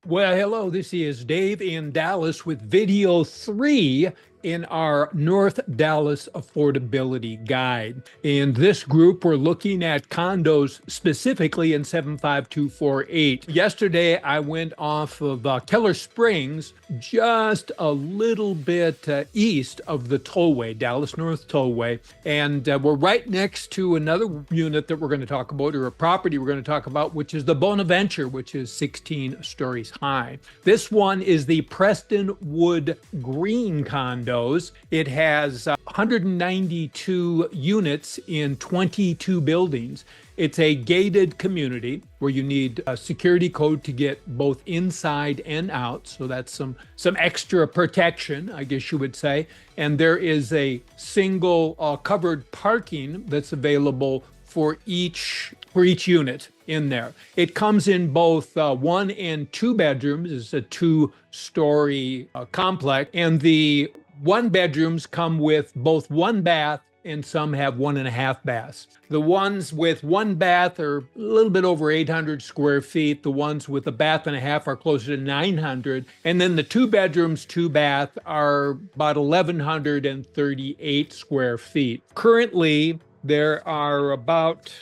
Well, hello, this is Dave in Dallas with video 3 in our North Dallas Affordability Guide. In this group, we're looking at condos specifically in 75248. Yesterday, I went off of Keller Springs, just a little bit east of the tollway, Dallas North Tollway. And we're right next to another unit that we're going to talk about, or a property we're going to talk about, which is the Bonaventure, which is 16 stories high. This one is the Prestonwood Green condos. It has 192 units in 22 buildings. It's a gated community where you need a security code to get both inside and out. So that's some extra protection, I guess you would say. And there is a single covered parking that's available for each unit in there. It comes in both 1 and 2 bedrooms. It's a 2-story complex, and the 1 bedrooms come with both 1 bath, and some have 1.5 baths. The ones with 1 bath are a little bit over 800 square feet. The ones with a bath and a half are closer to 900. And then the 2 bedrooms, 2 bath are about 1,138 square feet. Currently, there are about,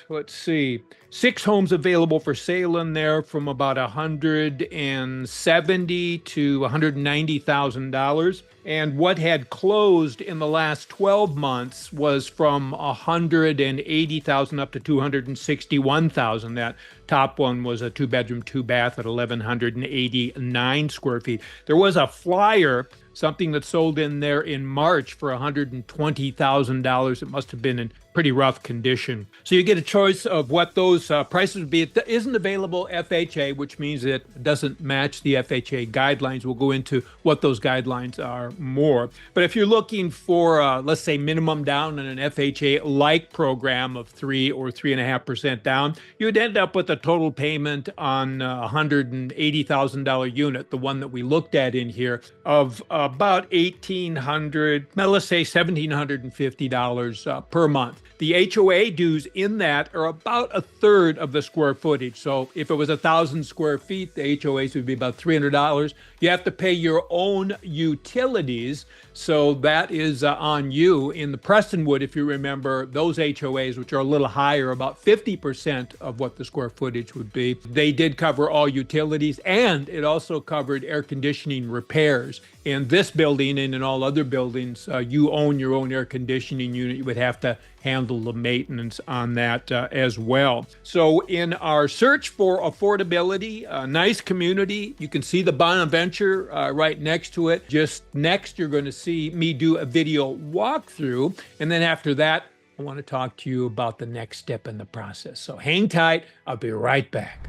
6 homes available for sale in there from about $170,000 to $190,000. And what had closed in the last 12 months was from $180,000 up to $261,000. That top one was a 2-bedroom, 2 bath at 1,189 square feet. There was a flyer, something that sold in there in March for $120,000. It must have been in pretty rough condition. So you get a choice of what those prices would be. It isn't available FHA, which means it doesn't match the FHA guidelines. We'll go into what those guidelines are more. But if you're looking for, let's say, minimum down in an FHA-like program of 3 or 3.5% down, you'd end up with a total payment on a $180,000 unit, the one that we looked at in here, of about $1,800, well, let's say $1,750 per month. The HOA dues in that are about a third of the square footage. So if it was 1,000 square feet, the HOAs would be about $300. You have to pay your own utilities. So that is on you. In the Prestonwood, if you remember, those HOAs, which are a little higher, about 50% of what the square footage would be, they did cover all utilities, and it also covered air conditioning repairs. In this building and in all other buildings, you own your own air conditioning unit. You would have to handle the maintenance on that as well. So in our search for affordability, a nice community, you can see the Bonaventure right next to it. Just next, you're going to see me do a video walkthrough. And then after that, I want to talk to you about the next step in the process. So hang tight. I'll be right back.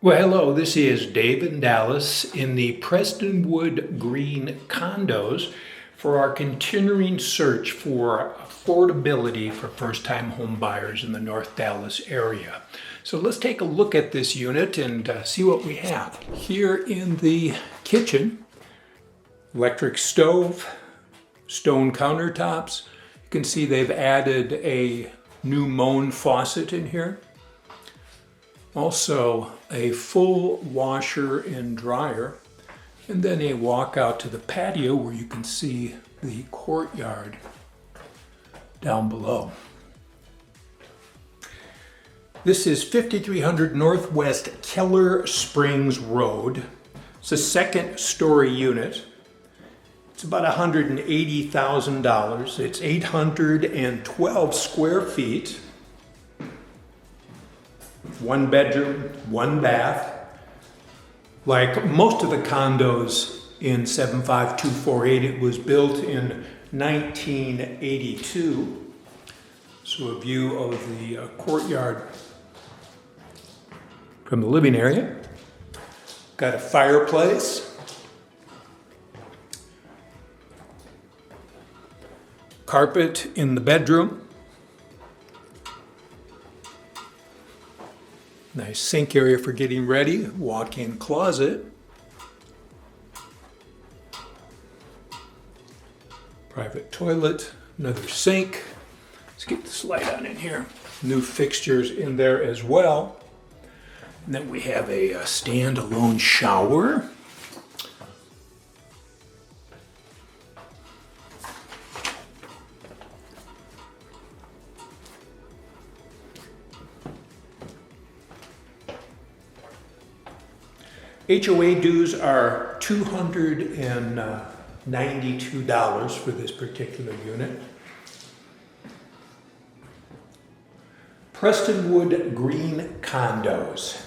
Well, hello, this is Dave in Dallas in the Prestonwood Green condos for our continuing search for affordability for first-time home buyers in the North Dallas area. So let's take a look at this unit and see what we have. Here in the kitchen, electric stove, stone countertops. You can see they've added a new Moen faucet in here. Also, a full washer and dryer, and then a walk out to the patio where you can see the courtyard down below. This is 5300 Northwest Keller Springs Road. It's a 2nd-story unit. It's about $180,000. It's 812 square feet. 1 bedroom, 1 bath. Like most of the condos in 75248, it was built in 1982. So a view of the courtyard from the living area. Got a fireplace. Carpet in the bedroom. Nice sink area for getting ready, walk-in closet. Private toilet, another sink. Let's get this light on in here. New fixtures in there as well. And then we have a standalone shower. HOA dues are $292 for this particular unit. Prestonwood Green Condos.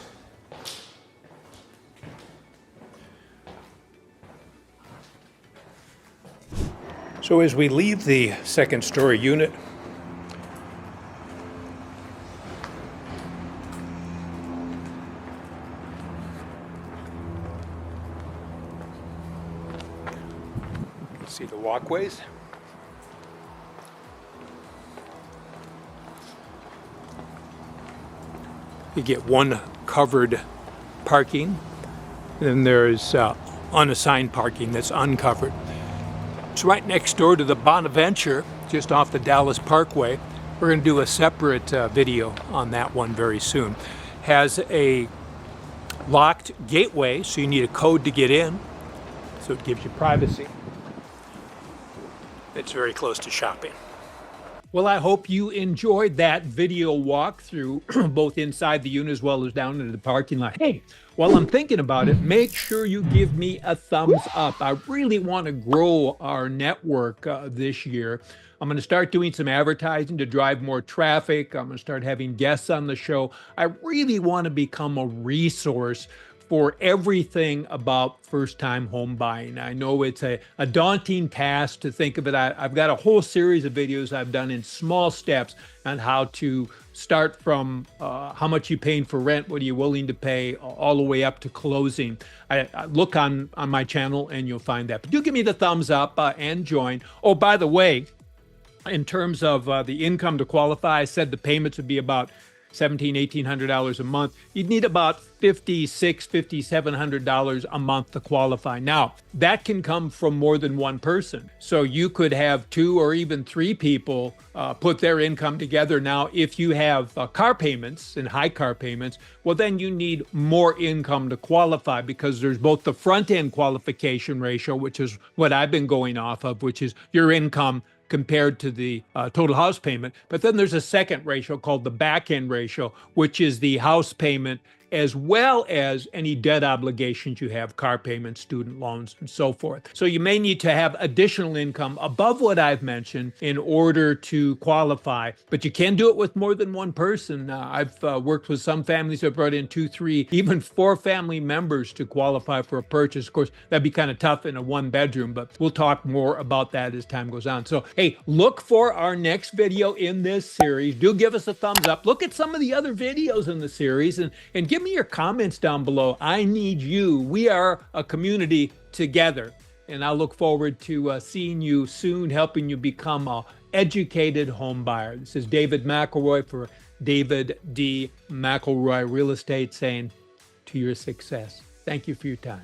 So as we leave the second story unit, see the walkways. You get one covered parking, and there's unassigned parking that's uncovered. It's right next door to the Bonaventure, just off the Dallas Parkway. We're going to do a separate video on that one very soon. Has a locked gateway, so you need a code to get in, so it gives you privacy. It's very close to shopping. Well, I hope you enjoyed that video walkthrough, both inside the unit as well as down into the parking lot. Hey, while I'm thinking about it, make sure you give me a thumbs up. I really want to grow our network this year. I'm going to start doing some advertising to drive more traffic. I'm going to start having guests on the show. I really want to become a resource for everything about first-time home buying. I know it's a daunting task to think of it. I've got a whole series of videos I've done in small steps on how to start from how much you're paying for rent, what are you willing to pay, all the way up to closing. I look on my channel and you'll find that. But do give me the thumbs up and join. Oh, by the way, in terms of the income to qualify, I said the payments would be about $1,700, $1,800 a month. You'd need about $5,600, $5,700 a month to qualify. Now, that can come from more than one person. So you could have 2 or even 3 people put their income together. Now, if you have car payments and high car payments, well, then you need more income to qualify, because there's both the front end qualification ratio, which is what I've been going off of, which is your income compared to the total house payment. But then there's a second ratio called the back end ratio, which is the house payment as well as any debt obligations you have, car payments, student loans, and so forth. So you may need to have additional income above what I've mentioned in order to qualify, but you can do it with more than one person. I've worked with some families that brought in 2, 3, even 4 family members to qualify for a purchase. Of course, that'd be kind of tough in a 1-bedroom, but we'll talk more about that as time goes on. So, hey, look for our next video in this series. Do give us a thumbs up. Look at some of the other videos in the series and give me your comments down below. I need you. We are a community together, and I look forward to seeing you soon, helping you become an educated home buyer. This is David McElroy for David D McElroy Real Estate, saying to your success. Thank you for your time.